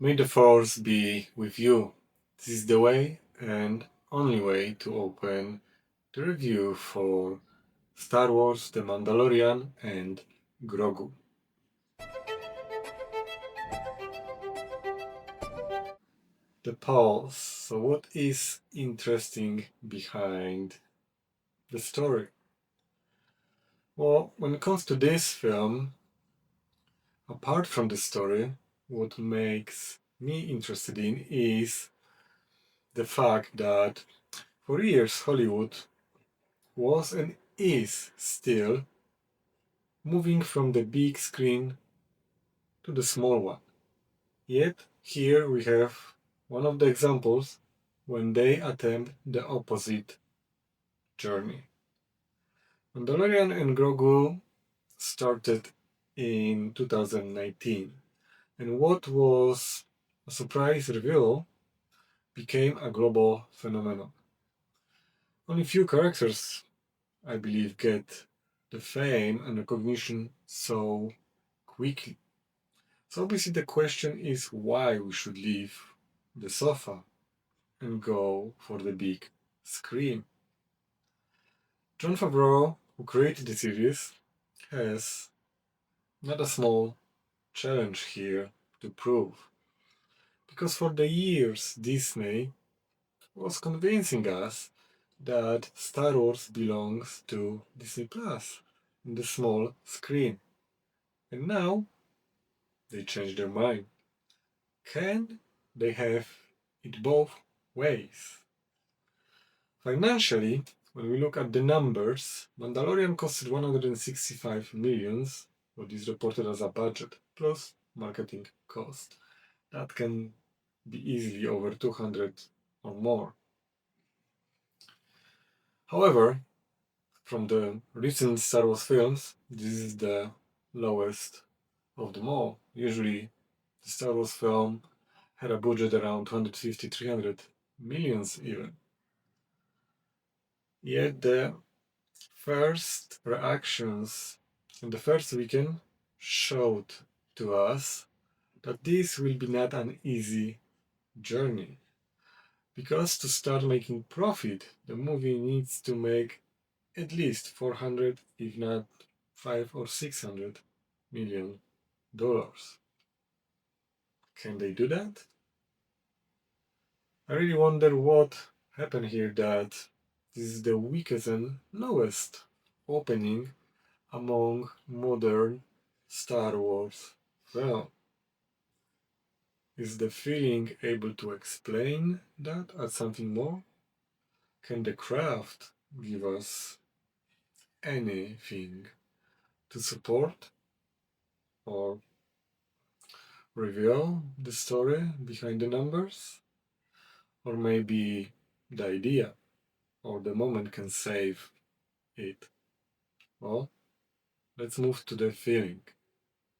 May the force be with you. This is the way and only way to open the review for Star Wars The Mandalorian and Grogu. The pause. So what is interesting behind the story? Well, when it comes to this film, apart from the story, what makes me interested in is the fact that for years Hollywood was and is still moving from the big screen to the small one. Yet here we have one of the examples when they attempt the opposite journey. Mandalorian and Grogu started in 2019, and what was a surprise reveal became a global phenomenon. Only few characters, I believe, get the fame and recognition so quickly. So obviously the question is why we should leave the sofa and go for the big screen. Jon Favreau, who created the series, has not a small challenge here to prove. Because for the years Disney was convincing us that Star Wars belongs to Disney Plus in the small screen. And now they changed their mind. Can they have it both ways? Financially, when we look at the numbers, Mandalorian costed 165 millions, what is reported as a budget, plus marketing cost. That can be easily over 200 or more. However, from the recent Star Wars films, this is the lowest of them all. Usually, the Star Wars film had a budget around 250, 300 millions even. Yet the first reactions in the first weekend showed to us that this will be not an easy journey. Because to start making profit, the movie needs to make at least 400, if not 5 or 600 million dollars. Can they do that? I really wonder what happened here that this is the weakest and lowest opening among modern Star Wars films. Is the feeling able to explain that as something more? Can the craft give us anything to support or reveal the story behind the numbers? Or maybe the idea or the moment can save it? Well, let's move to the feeling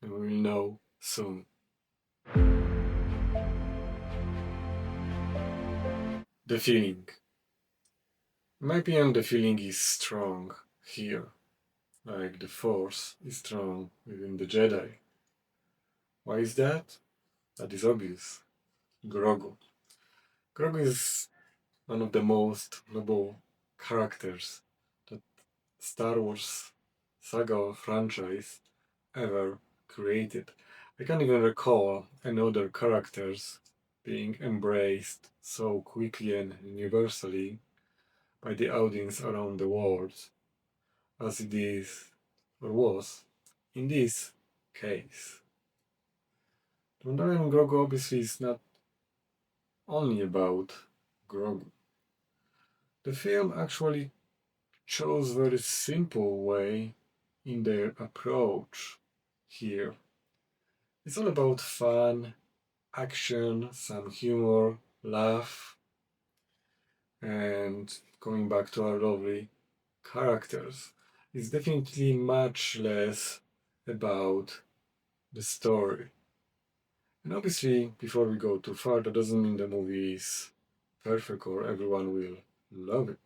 and we will know soon. The feeling. In my opinion, the feeling is strong here, like the Force is strong within the Jedi. Why is that? That is obvious. Grogu. Grogu is one of the most noble characters that Star Wars saga or franchise ever created. I can't even recall any other characters being embraced so quickly and universally by the audience around the world as it is or was in this case. Mandalorian Grogu obviously is not only about Grogu. The film actually chose very simple way in their approach here. It's all about fun, action, some humor, laugh, and going back to our lovely characters. It's definitely much less about the story. And obviously, before we go too far, that doesn't mean the movie is perfect or everyone will love it.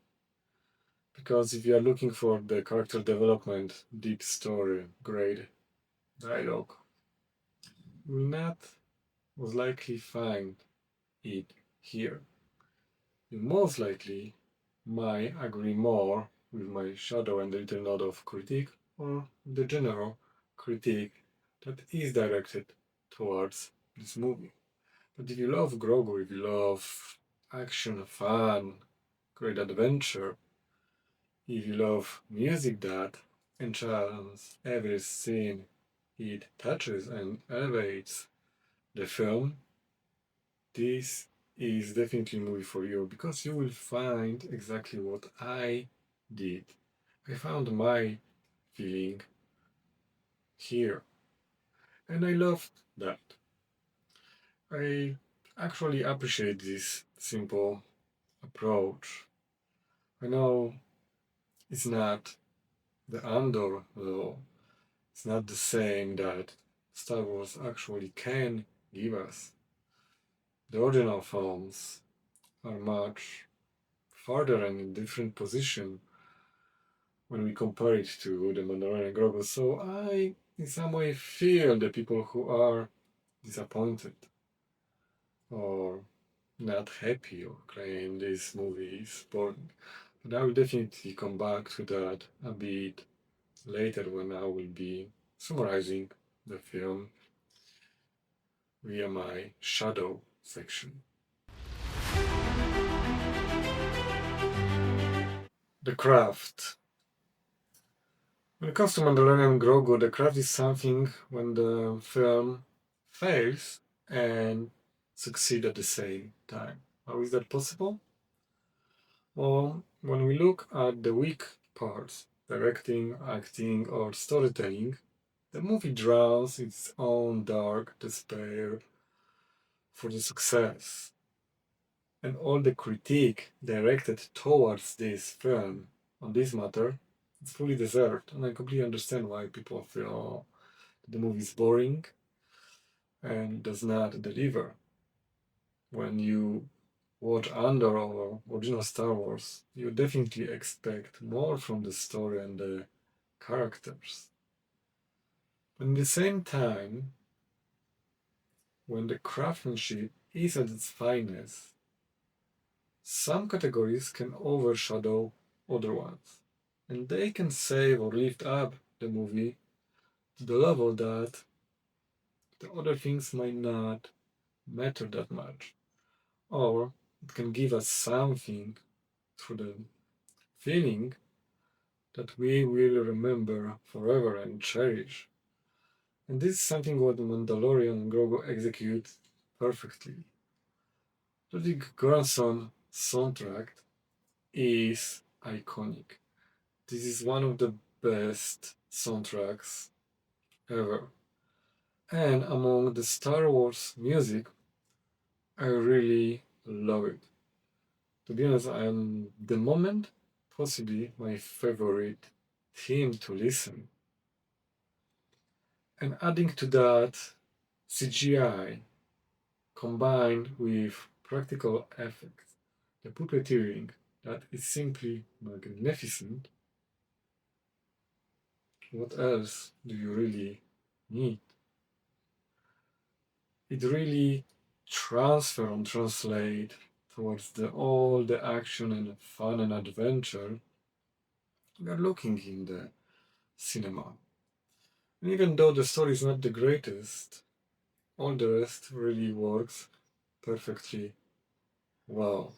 Because if you are looking for the character development, deep story, great dialogue, you will not would likely find it here. You most likely might agree more with my shadow and the little nod of critique or the general critique that is directed towards this movie. But if you love Grogu, if you love action, fun, great adventure, if you love music that enchants every scene it touches and elevates the film, this is definitely a movie for you because you will find exactly what I did. I found my feeling here, and I loved that. I actually appreciate this simple approach. I know it's not the Andor though, it's not the same that Star Wars actually can give us. The original films are much farther and in different position when we compare it to the Mandalorian and Grogu. So I, in some way, feel the people who are disappointed or not happy or claim this movie is boring. But I will definitely come back to that a bit later when I will be summarizing the film via my shadow section. The craft. When it comes to Mandalorian and Grogu, the craft is something when the film fails and succeed at the same time. How is that possible? Well, when we look at the weak parts, directing, acting, or storytelling, the movie drowns its own dark despair for the success. And all the critique directed towards this film on this matter is fully deserved. And I completely understand why people feel the movie is boring and does not deliver. When you watch Andor or original Star Wars, you definitely expect more from the story and the characters. But at the same time, when the craftsmanship is at its finest, some categories can overshadow other ones, and they can save or lift up the movie to the level that the other things might not matter that much, or it can give us something through the feeling that we will remember forever and cherish. And this is something what Mandalorian and Grogu execute perfectly. The Grandson soundtrack is iconic. This is one of the best soundtracks ever. And among the Star Wars music, I really love it. To be honest, I am the moment possibly my favorite theme to listen. And adding to that CGI combined with practical effects, the puppeteering that is simply magnificent. What else do you really need? It really transfer and translate towards all the action and fun and adventure we are looking in the cinema. And even though the story is not the greatest, all the rest really works perfectly well.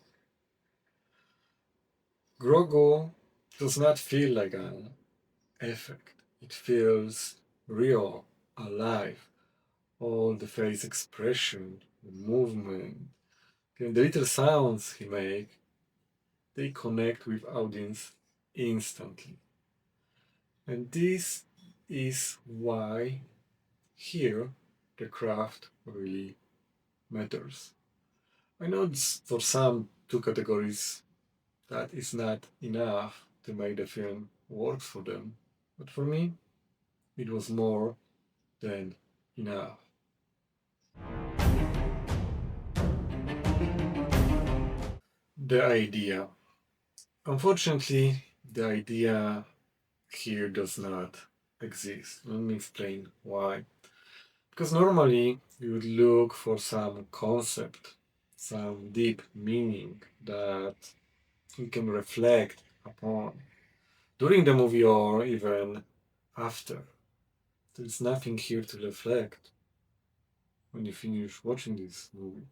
Grogu does not feel like an effect. It feels real, alive. All the face expression, the movement, and the little sounds he makes, they connect with audience instantly. And this is why here the craft really matters. I know for some two categories that is not enough to make the film work for them, but for me it was more than enough. The idea. Unfortunately, the idea here does not exist. Let me explain why. Because normally you would look for some concept, some deep meaning that you can reflect upon during the movie or even after. There's nothing here to reflect when you finish watching this movie.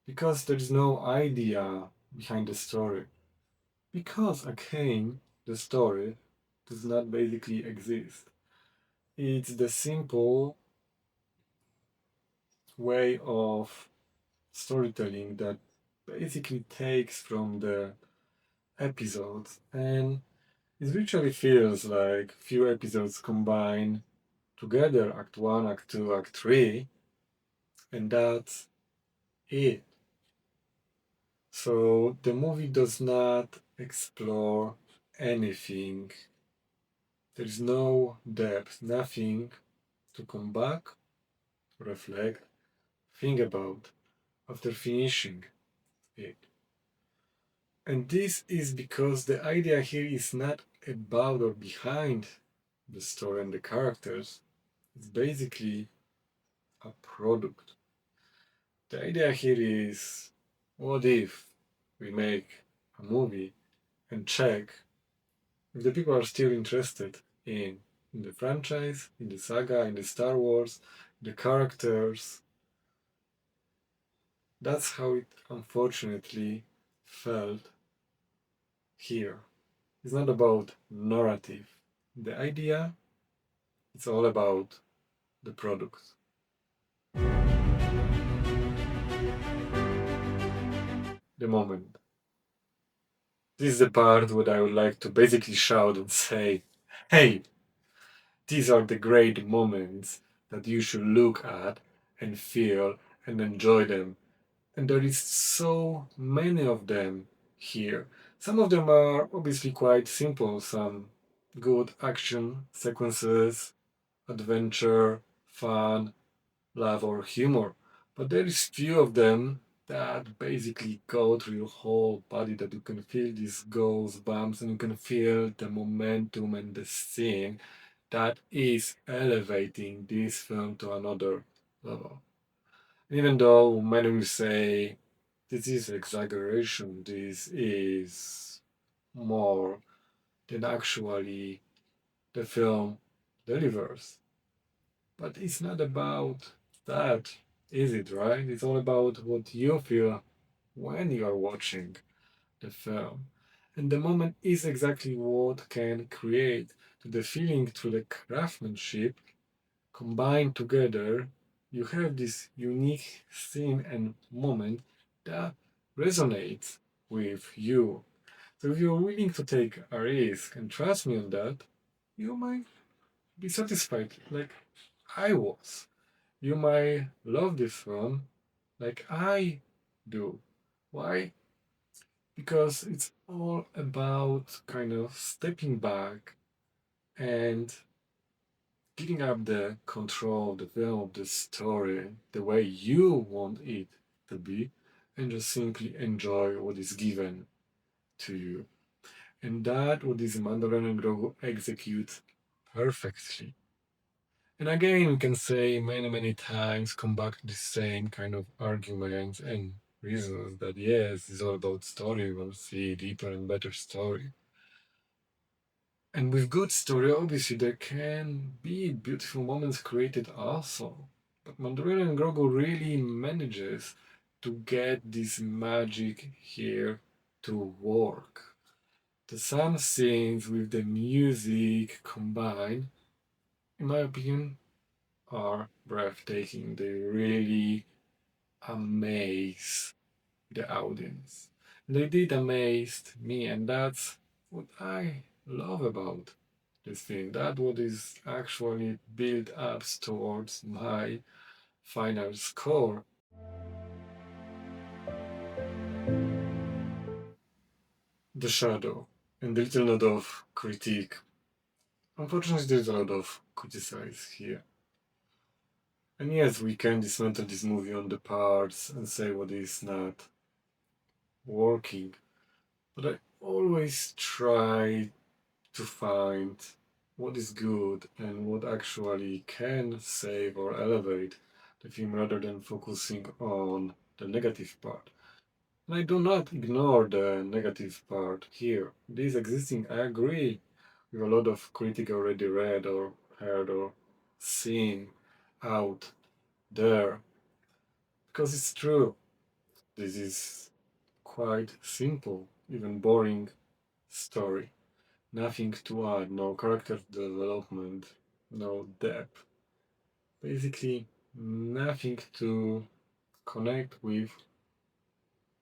Because there is no idea behind the story. Because again, the story does not basically exist. It's the simple way of storytelling that basically takes from the episodes and it literally feels like few episodes combined together, Act 1, Act 2, Act 3, and that's it. So the movie does not explore anything. There's no depth, nothing to come back, reflect, think about after finishing it. And this is because the idea here is not about or behind the story and the characters. It's basically a product. The idea here is what if we make a movie and check if the people are still interested in the franchise, in the saga, in the Star Wars, the characters. That's how it unfortunately felt here. It's not about narrative. The idea, it's all about the product. The moment. This is the part where I would like to basically shout and say, hey, these are the great moments that you should look at and feel and enjoy them. And there is so many of them here. Some of them are obviously quite simple, some good action sequences, adventure, fun, love or humor. But there is few of them that basically go through your whole body that you can feel these goosebumps and you can feel the momentum and the scene that is elevating this film to another level. Even though many will say this is exaggeration, this is more than actually the film delivers. But it's not about that, is it, right? It's all about what you feel when you are watching the film. And the moment is exactly what can create to the feeling through the craftsmanship combined together. You have this unique scene and moment that resonates with you. So if you're willing to take a risk and trust me on that, you might be satisfied like I was. You might love this film like I do. Why? Because it's all about kind of stepping back and giving up the control of the film, of the story, the way you want it to be, and just simply enjoy what is given to you. And that what this Mandalorian and Grogu executes perfectly. And again, we can say many, many times, come back to the same kind of arguments and reasons that yes, it's all about story, we'll see deeper and better story. And with good story, obviously, there can be beautiful moments created also. But Mandalorian and Grogu really manages to get this magic here to work. The some scenes with the music combined, in my opinion, are breathtaking. They really amaze the audience. They did amaze me, and that's what I love about this film. That what is actually built up towards my final score. The shadow and the little note of critique. Unfortunately, there's a lot of criticize here. And yes, we can dismantle this movie on the parts and say what is not working. But I always try to find what is good and what actually can save or elevate the film rather than focusing on the negative part. And I do not ignore the negative part here. It is existing, I agree with a lot of critic already read or heard or seen out there. Because it's true. This is quite simple, even boring story. Nothing to add, no character development, no depth. Basically, nothing to connect with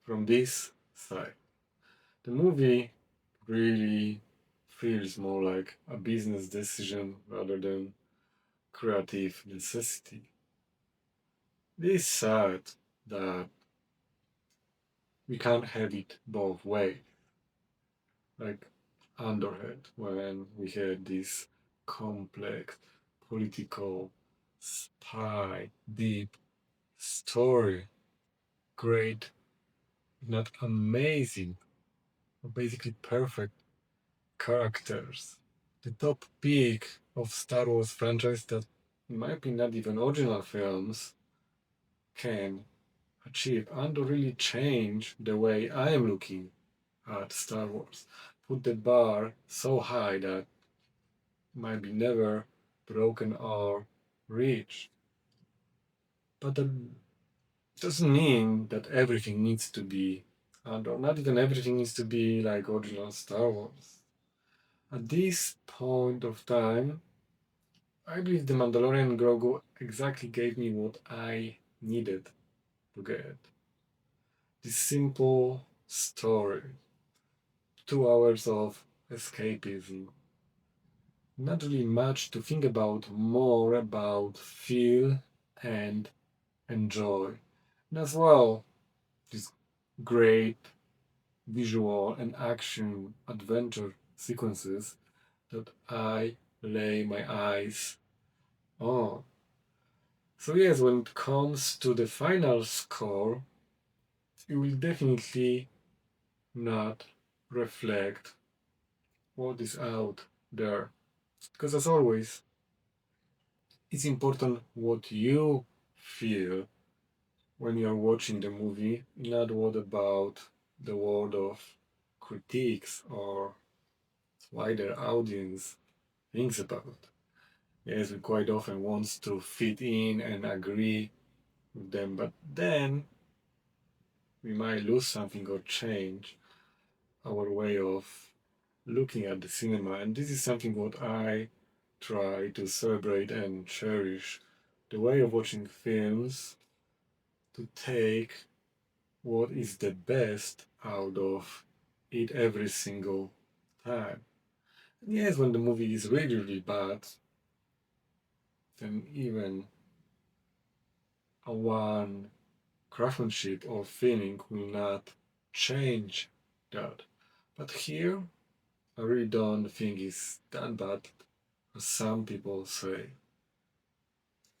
from this side. The movie really feels more like a business decision rather than creative necessity. It is sad that we can't have it both ways. Like Andor had when we had this complex political spy deep story, great, if not amazing, or basically perfect characters. The top pick of Star Wars franchise that, in my opinion, not even original films can achieve and to really change the way I am looking at Star Wars. Put the bar so high that might be never broken or reached. But that doesn't mean that everything needs to be, and or not even everything needs to be like original Star Wars. At this point of time, I believe the Mandalorian Grogu exactly gave me what I needed to get. This simple story, 2 hours of escapism, not really much to think about, more about feel and enjoy. And as well, this great visual and action adventure sequences that I lay my eyes on. So yes, when it comes to the final score, it will definitely not reflect what is out there. Because as always, it's important what you feel when you're watching the movie, not what about the world of critiques or wider audience thinks about. Yes, we quite often want to fit in and agree with them, but then we might lose something or change our way of looking at the cinema. And this is something what I try to celebrate and cherish. The way of watching films to take what is the best out of it every single time. And yes, when the movie is really, really bad, then even a one craftsmanship or feeling will not change that. But here, I really don't think it's that bad as some people say.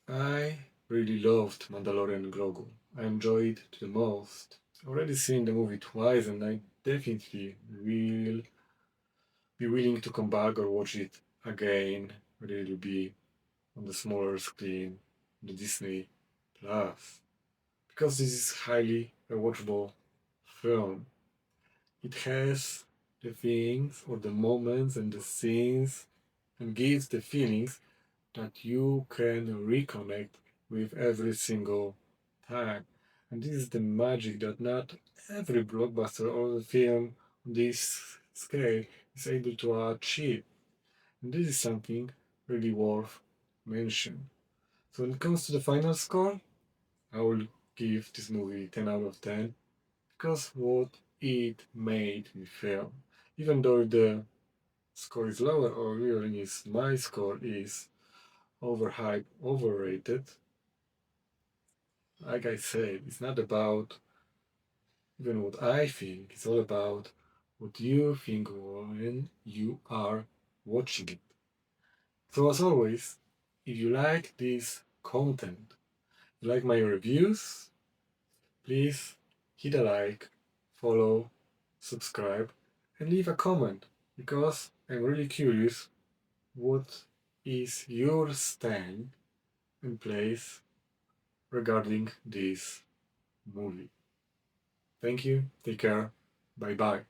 I really loved Mandalorian Grogu. I enjoyed it the most. Already seen the movie twice and I definitely will be willing to come back or watch it again. Really be on the smaller screen, the Disney Plus. Because this is highly rewatchable film. It has the things or the moments and the scenes and gives the feelings that you can reconnect with every single time. And this is the magic that not every blockbuster or film on this scale is able to achieve. And this is something really worth mention. So when it comes to the final score, I will give this movie 10 out of 10 because what it made me feel. Even though the score is lower or even is my score is overhyped, overrated, like I said, it's not about even what I think, it's all about what you think when you are watching it. So as always, if you like this content, you like my reviews, please hit a like, follow, subscribe, and leave a comment because I'm really curious what is your stand and place regarding this movie. Thank you, take care, bye bye.